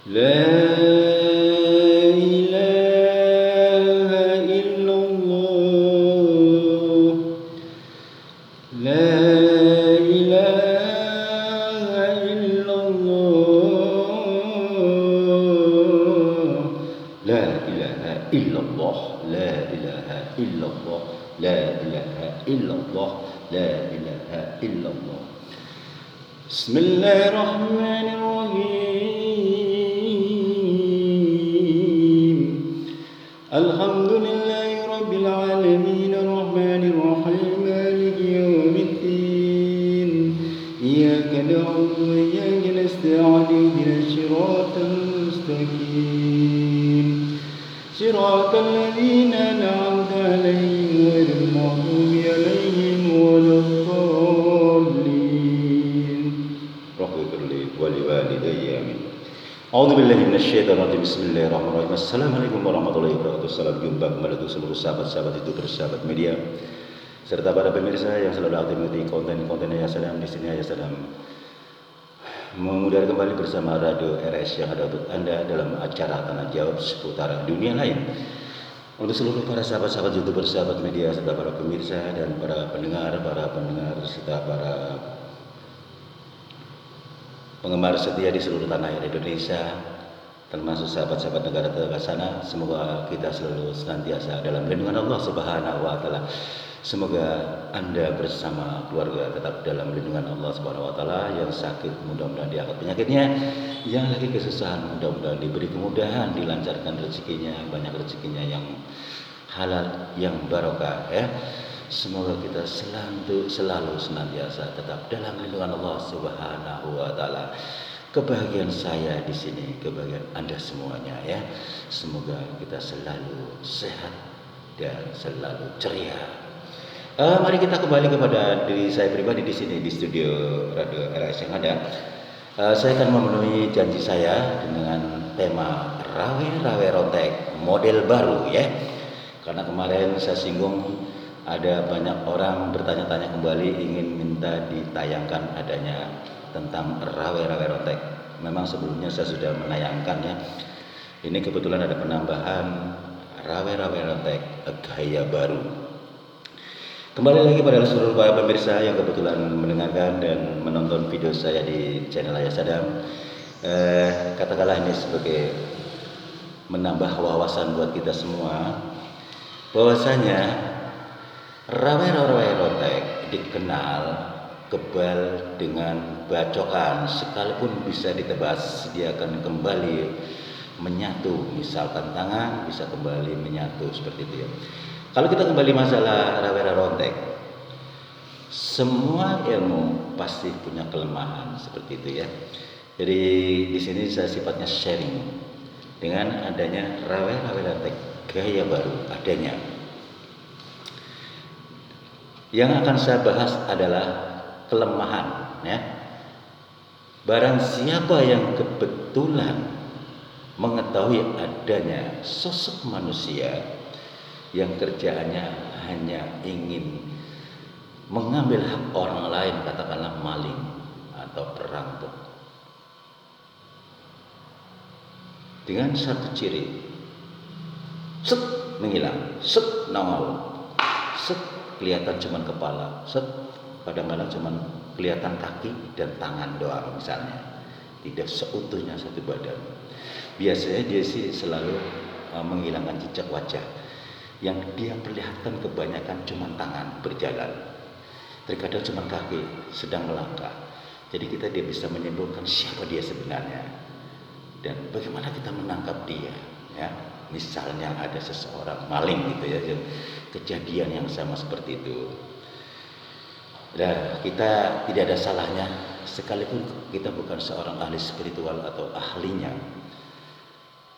لا إله إلا الله لا إله إلا الله لا إله إلا الله لا إله إلا الله لا إله إلا الله لا إله إلا الله بسم الله الرحمن الرحيم الحمد لله رب العالمين الرحمن الرحيم مالك يوم الدين إياك نعبد وإياك نستعين اهدنا الصراط المستقيم صراط الذين أنعمت عليهم غير المغضوب عليهم ولا الضالين رب اغفر لي ولوالدي آمين أعوذ بالله من الsyaitan rajim Bismillahirrahmanirrahim Assalamualaikum warahmatullahi wabarakatuh Salam jumpa kembali untuk seluruh sahabat-sahabat itu bersahabat media serta para pemirsa yang selalu aktif mengikuti konten-konten Ayah Salam. Di sini Ayah Salam mengudara kembali bersama Radio RS yang ada untuk Anda dalam acara Tanya Jawab seputar dunia lain. Untuk seluruh para sahabat-sahabat YouTube bersahabat media serta para pemirsa dan para pendengar serta para penggemar setia di seluruh tanah air Indonesia, termasuk sahabat-sahabat negara tetangga sana, semoga kita selalu senantiasa dalam lindungan Allah Subhanahu wa taala. Semoga Anda bersama keluarga tetap dalam lindungan Allah Subhanahu wa taala. Yang sakit mudah-mudahan diangkat penyakitnya, yang lagi kesusahan mudah-mudahan diberi kemudahan, dilancarkan rezekinya, banyak rezekinya yang halal, yang barokah ya. Semoga kita selalu senantiasa tetap dalam lindungan Allah Subhanahu wa taala. Kebahagiaan saya di sini, kebahagiaan Anda semuanya ya. Semoga kita selalu sehat dan selalu ceria. Mari kita kembali kepada diri saya pribadi di sini di studio Radio RS yang ada. Saya akan memenuhi janji saya dengan tema rawe-rawe rontek model baru ya. Karena kemarin saya singgung ada banyak orang bertanya-tanya kembali ingin minta ditayangkan adanya tentang rawe-rawe rontek. Memang sebelumnya saya sudah menayangkan ya. Ini kebetulan ada penambahan rawe-rawe rontek gaya baru. Kembali lagi pada seluruh para pemirsa yang kebetulan mendengarkan dan menonton video saya di channel Ayah Sadam. Katakanlah ini sebagai menambah wawasan buat kita semua, bahwasanya rawe-rawe rontek dikenal kebal dengan bacokan, sekalipun bisa ditebas dia akan kembali menyatu. Misalkan tangan bisa kembali menyatu seperti itu ya. Kalau kita kembali masalah rawe-rawe rontek, semua ilmu pasti punya kelemahan seperti itu ya. Jadi di sini saya sifatnya sharing dengan adanya rawe-rawe rontek gaya baru adanya. Yang akan saya bahas adalah kelemahan ya. Barang siapa yang kebetulan mengetahui adanya sosok manusia yang kerjaannya hanya ingin mengambil hak orang lain, katakanlah maling atau perampok, dengan satu ciri, set menghilang, set nongol, set kelihatan cuman kepala, set kadang-kadang cuman kelihatan kaki dan tangan doang misalnya, tidak seutuhnya satu badan. Biasanya dia sih selalu menghilangkan jejak wajah. Yang dia perlihatkan kebanyakan cuma tangan berjalan, terkadang cuma kaki sedang melangkah. Jadi kita dia bisa menyimpulkan siapa dia sebenarnya dan bagaimana kita menangkap dia ya. Misalnya ada seseorang maling gitu ya, kejadian yang sama seperti itu. Nah, kita tidak ada salahnya sekalipun kita bukan seorang ahli spiritual atau ahlinya.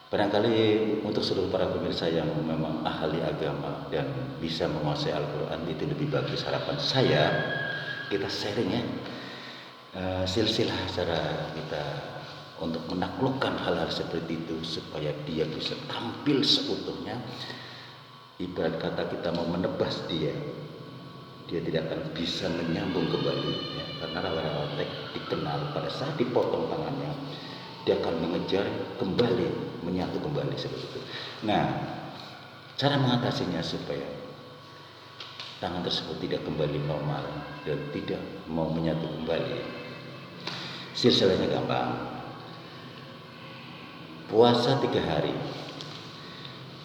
Barangkali untuk seluruh para pemirsa yang memang ahli agama dan bisa menguasai Al-Quran, itu lebih bagus. Harapan saya kita sharing ya, silsilah cara kita untuk menaklukkan hal-hal seperti itu supaya dia bisa tampil seutuhnya. Ibarat kata kita mau menebas dia tidak akan bisa menyambung kembali ya, karena rawe-rawe rontek dikenal pada saat dipotong tangannya dia akan mengejar kembali, menyatu kembali seperti itu. Nah, cara mengatasinya supaya tangan tersebut tidak kembali normal dan tidak mau menyatu kembali, silsilahnya gampang. Puasa 3 hari,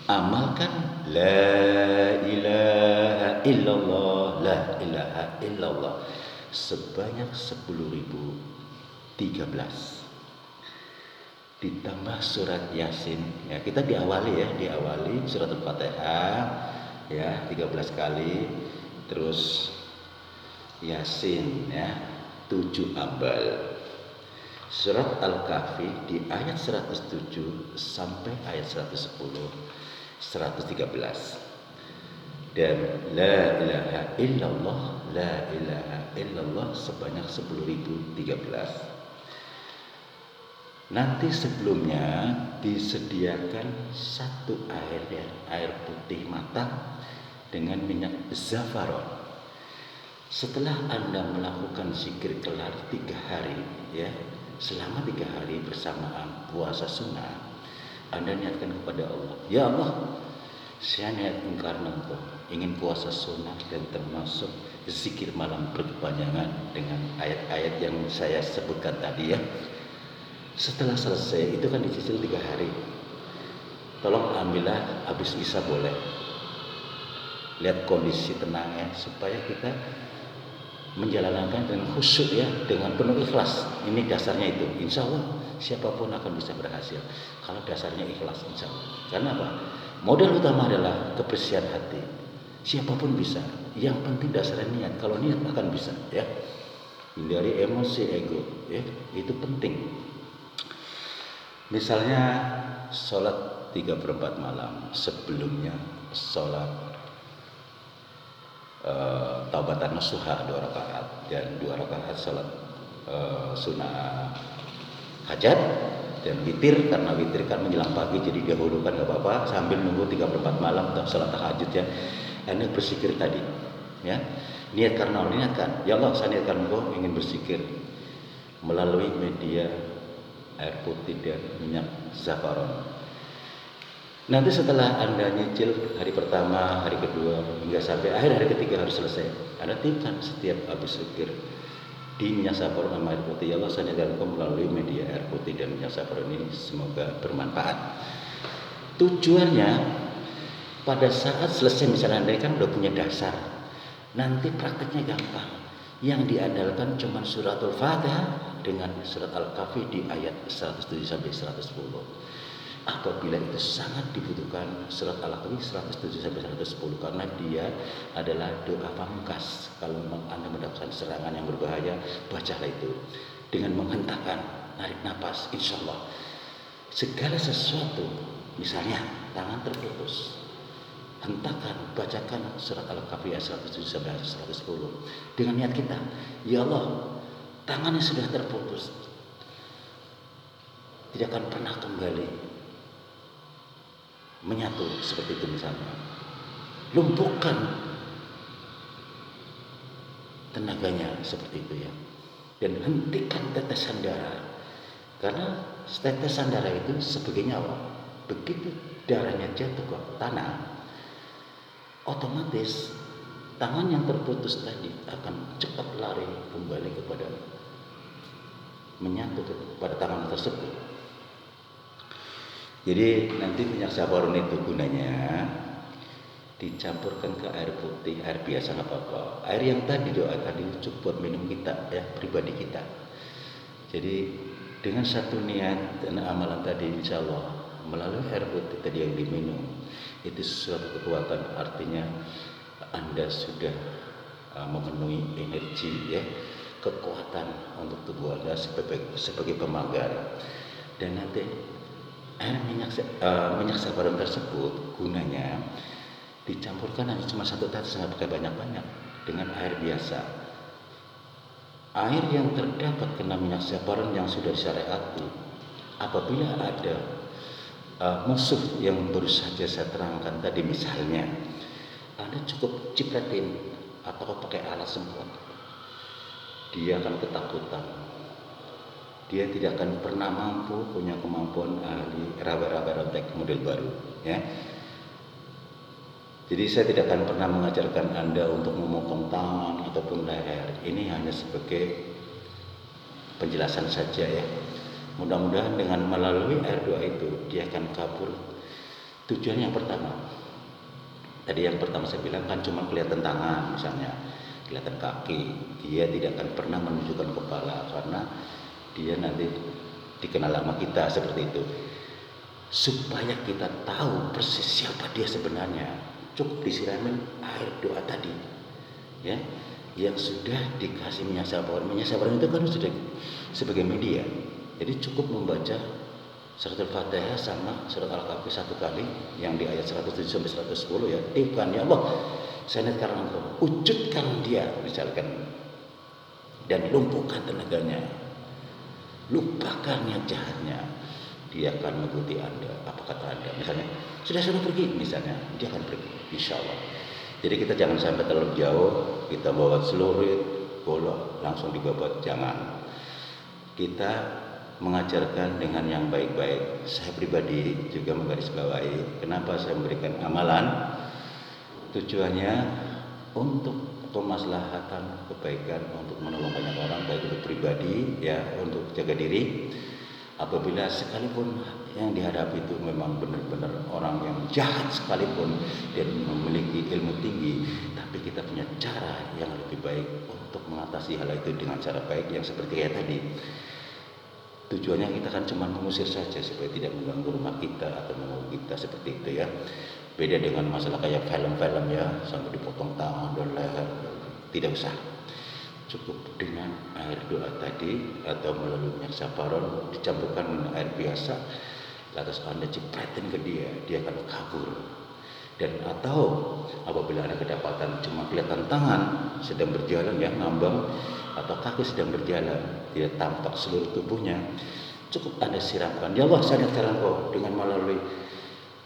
amalkan la ilaha illallah, la ilaha illallah sebanyak 10.013, ditambah surat Yasin ya. Kita diawali surat Al-Fatihah ya 13 kali, terus Yasin ya 7 ambal, surat Al-Kahfi di ayat 107 sampai ayat 110 113, dan la ilaha illallah, la ilaha illallah sebanyak 10.013. Nanti sebelumnya disediakan satu air putih matang dengan minyak zafaron. Setelah Anda melakukan zikir kelar 3 hari ya, selama 3 hari bersamaan puasa sunnah, Anda niatkan kepada Allah, ya Allah, saya niat karena Engkau ingin puasa sunnah dan termasuk zikir malam berkepanjangan dengan ayat-ayat yang saya sebutkan tadi ya. Setelah selesai itu kan dicicil 3 hari. Tolong ambillah habis isya boleh. Lihat kondisi tenangnya supaya kita menjalankan dengan khusyuk ya, dengan penuh ikhlas. Ini dasarnya itu. Insya Allah siapapun akan bisa berhasil kalau dasarnya ikhlas, insya Allah. Karena apa? Modal utama adalah kebersihan hati. Siapapun bisa. Yang penting dasarnya niat. Kalau niat akan bisa ya. Hindari emosi ego ya. Itu penting. Misalnya sholat 3/4 malam, sebelumnya sholat taubatan nasuha 2 rakaat dan 2 rakaat sholat sunnah hajat, dan witir, karena witir kan menjelang pagi jadi dahulukan gak apa-apa sambil nunggu 3/4 malam untuk sholat tahajud ya. Anda berzikir tadi ya, niat karena Allah, niatkan ya Allah, saya niatkan Engkau ingin berzikir melalui media air putih dan minyak zafaron. Nanti setelah Anda nyicil hari pertama, hari kedua, hingga sampai akhir hari ketiga harus selesai, Anda tiupkan setiap habis zikir di minyak zafaron sama air putih, ya Allah saya niatkan Engkau melalui media air putih dan minyak zafaron ini semoga bermanfaat. Tujuannya pada saat selesai, misalnya Anda kan udah punya dasar, nanti prakteknya gampang. Yang diandalkan cuma suratul Fatihah dengan surat Al-Kahfi di ayat 107 sampai 110. Apabila itu sangat dibutuhkan surat Al-Kahfi 107 sampai 110 karena dia adalah doa pamungkas. Kalau Anda mendapatkan serangan yang berbahaya, bacalah itu dengan menghentakkan, narik napas, insya Allah segala sesuatu, misalnya tangan terputus, hentakan, bacakan surat Al-Kahfi ayat 107 sampai 110 dengan niat kita, ya Allah, tangannya sudah terputus, tidak akan pernah kembali menyatu seperti itu misalnya. Lumpuhkan tenaganya seperti itu ya, dan hentikan tetesan darah, karena tetesan darah itu sebagai nyawa. Begitu darahnya jatuh ke tanah, otomatis tangan yang terputus tadi akan cepat lari kembali kepada menyatu kepada tangan tersebut. Jadi nanti minyak zafaron itu gunanya dicampurkan ke air putih, air biasa nggak apa-apa. Air yang tadi doa tadi cukup buat minum kita ya, pribadi kita. Jadi dengan satu niat dan amalan tadi, insya Allah melalui air putih tadi yang diminum itu suatu kekuatan, artinya Anda sudah memenuhi energi ya, kekuatan untuk tubuh Anda sebagai pemagar. Dan nanti air minyak zafaron tersebut gunanya dicampurkan hanya cuma 1 tetes, nggak pakai banyak-banyak, dengan air biasa. Air yang terdapat kena minyak zafaron yang sudah disyariati, apabila ada musuh yang baru saja saya terangkan tadi, misalnya Anda cukup cipratin atau pakai alat semprot, dia akan ketakutan, dia tidak akan pernah mampu punya kemampuan ahli raga-raga rontek model baru, ya. Jadi saya tidak akan pernah mengajarkan Anda untuk memotong tangan ataupun leher. Ini hanya sebagai penjelasan saja, ya. Mudah-mudahan dengan melalui air doa itu dia akan kabur. Tujuan yang pertama, tadi yang pertama saya bilang kan cuma kelihatan tangan misalnya, kelihatan kaki, dia tidak akan pernah menunjukkan kepala karena dia nanti dikenal sama kita seperti itu. Supaya kita tahu persis siapa dia sebenarnya, cukup disiramin air doa tadi, ya, yang sudah dikasih minyak sabaran. Minyak sabaran itu kan sudah sebagai media. Jadi cukup membaca surat Al-Fatihah sama surat Al-Kahfi satu kali yang di ayat 107 sampai 110, ya. Tuhan ya Allah, saya niatkan Engkau, wujudkan dia misalkan, dan lumpuhkan tenaganya, lupakan niat jahatnya. Dia akan mengikuti Anda. Apa kata Anda? Misalnya sudah pergi, misalnya dia akan pergi, insya Allah. Jadi kita jangan sampai terlalu jauh, kita bawa celurit, golok langsung dibabat, jangan. Kita mengajarkan dengan yang baik-baik. Saya pribadi juga menggarisbawahi kenapa saya memberikan amalan. Tujuannya untuk kemaslahatan, kebaikan, untuk menolong banyak orang, baik untuk pribadi, ya, untuk jaga diri. Apabila sekalipun yang dihadapi itu memang benar-benar orang yang jahat sekalipun dan memiliki ilmu tinggi, tapi kita punya cara yang lebih baik untuk mengatasi hal itu dengan cara baik yang seperti kayak tadi. Tujuannya kita kan cuma mengusir saja supaya tidak mengganggu rumah kita atau mengganggu kita seperti itu, ya. Beda dengan masalah kayak film-film, ya, sampai dipotong tangan dan leher, tidak usah. Cukup dengan air doa tadi atau melalui minyak sabaron dicampurkan dengan air biasa, lantas Anda cipretin ke dia, dia akan kabur. Dan atau apabila Anda kedapatan cuma kelihatan tangan sedang berjalan, ya, ngambang, atau kaki sedang berjalan, tidak tampak seluruh tubuhnya, cukup Anda siramkan, ya Allah, saya niatkan Engkau, dengan melalui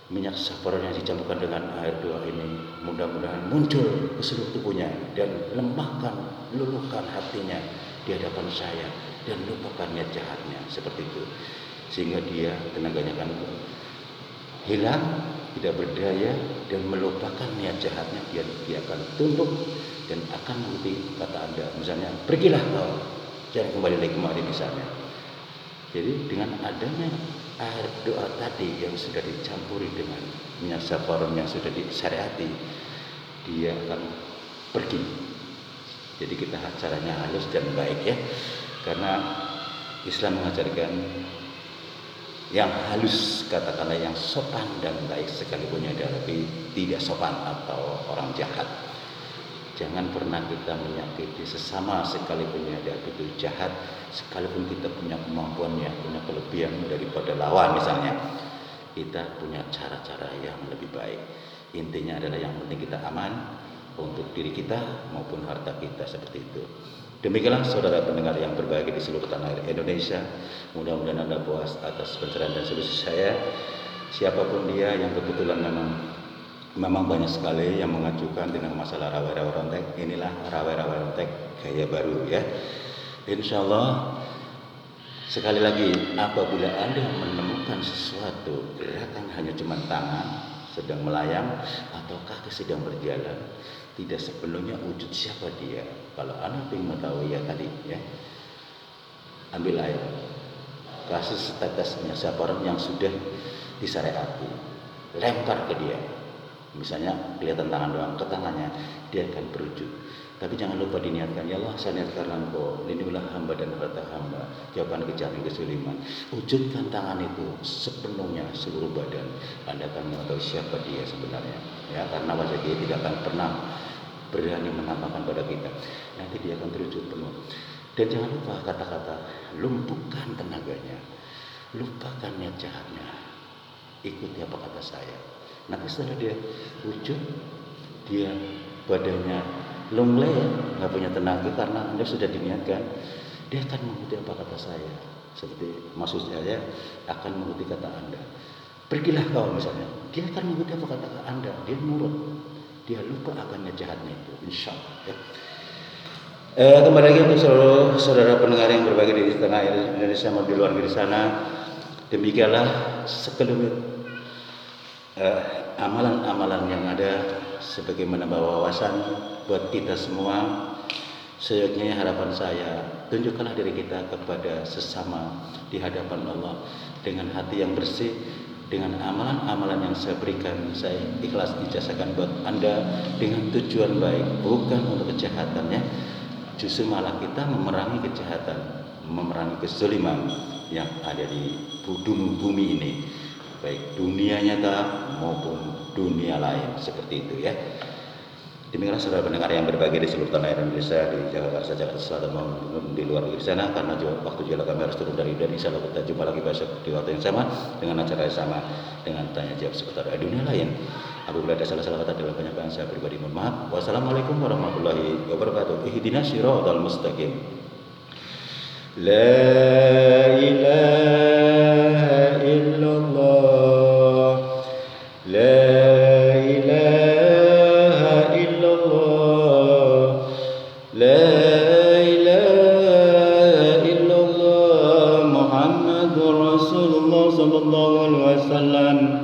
minyak sabaron yang dicampurkan dengan air doa ini, mudah-mudahan muncul ke seluruh tubuhnya dan lemahkan, luluhkan hatinya di hadapan saya dan lupakan niat jahatnya, seperti itu. Sehingga dia tenaganya akan hilang, tidak berdaya, dan melupakan niat jahatnya. Dia akan tunduk dan akan mengikuti kata Anda. Misalnya, pergilah kau, jangan kembali lagi kemari misalnya. Jadi dengan adanya air doa tadi yang sudah dicampuri dengan minyak sabaron yang sudah disyariati, dia akan pergi. Jadi kita caranya halus dan baik, ya, karena Islam mengajarkan yang halus, katakanlah yang sopan dan baik sekalipun yang dihadapi tidak sopan atau orang jahat. Jangan pernah kita menyakiti sesama sekalipun yang dihadapi itu jahat, sekalipun kita punya kemampuan, ya, punya kelebihan daripada lawan misalnya. Kita punya cara-cara yang lebih baik. Intinya adalah yang penting kita aman untuk diri kita maupun harta kita, seperti itu. Demikianlah saudara pendengar yang berbahagia di seluruh tanah air Indonesia. Mudah-mudahan Anda puas atas pencerahan dan solusi saya. Siapapun dia yang kebetulan memang banyak sekali yang mengajukan dengan masalah rawa-rawa rontek. Inilah rawa-rawa rontek gaya baru, ya. Insya Allah, sekali lagi, apabila Anda menemukan sesuatu gerakan hanya cuma tangan sedang melayang atau kaki sedang berjalan, tidak sepenuhnya wujud siapa dia. Kalau Anda ingin mengetahui, ya tadi, ya, ambil air, kasih setetes minyak sabaron yang sudah disyariati, lempar ke dia. Misalnya kelihatan tangan doang, ke tangannya, dia akan berujud. Tapi jangan lupa diniatkan, ya Allah, saya niatkan Engkau, lindungilah hamba dan harta hamba, jauhkan kejahatan kesuliman. Wujudkan tangan itu sepenuhnya, seluruh badan. Anda akan mengetahui siapa dia sebenarnya, ya, karena wajah dia tidak akan pernah berani menampakkan pada kita. Nanti dia akan terwujud penuh. Dan jangan lupa kata-kata, lumpuhkan tenaganya, lupakan niat jahatnya, ikuti apa kata saya. Nanti setelah dia wujud, dia badannya lunglai, nggak punya tenaga karena Anda sudah diniatkan, dia akan mengikuti apa kata saya. Seperti maksud saya akan mengikuti kata Anda. Pergilah kau misalnya, dia akan mengikuti apa kata Anda, dia nurut, dia lupa akan niat jahatnya itu, insya Allah, ya. Kembali lagi untuk seluruh saudara pendengar yang berbagai di tanah air Indonesia maupun di luar negeri sana. Demikianlah sekelumit amalan-amalan yang ada sebagai menambah wawasan buat kita semua. Seyogyanya harapan saya, tunjukkanlah diri kita kepada sesama di hadapan Allah dengan hati yang bersih, dengan amalan-amalan yang saya berikan, saya ikhlas ijazahkan buat Anda dengan tujuan baik, bukan untuk kejahatan ya. Justru malah kita memerangi kejahatan, memerangi kezaliman yang ada di bumi ini, baik dunia nyata maupun dunia lain seperti itu ya. Demikianlah saudara pendengar yang berbahagia di seluruh tanah air Indonesia, di Jakarta, Jakarta Selatan maupun di luar negeri sana. Karena waktu juga kami harus turun dari dan insya Allah kita jumpa lagi besok di waktu yang sama dengan acara yang sama dengan tanya jawab seputar dunia lain. Apabila ada salah-salah kata dalam penyampaian saya pribadi mohon maaf. Wassalamualaikum warahmatullahi wabarakatuh. Ihdinas siratal mustaqim. La ilaha illallah. La ilaha illallah. La ilaha illallah. Muhammadur Rasulullah sallallahu alaihi wasallam.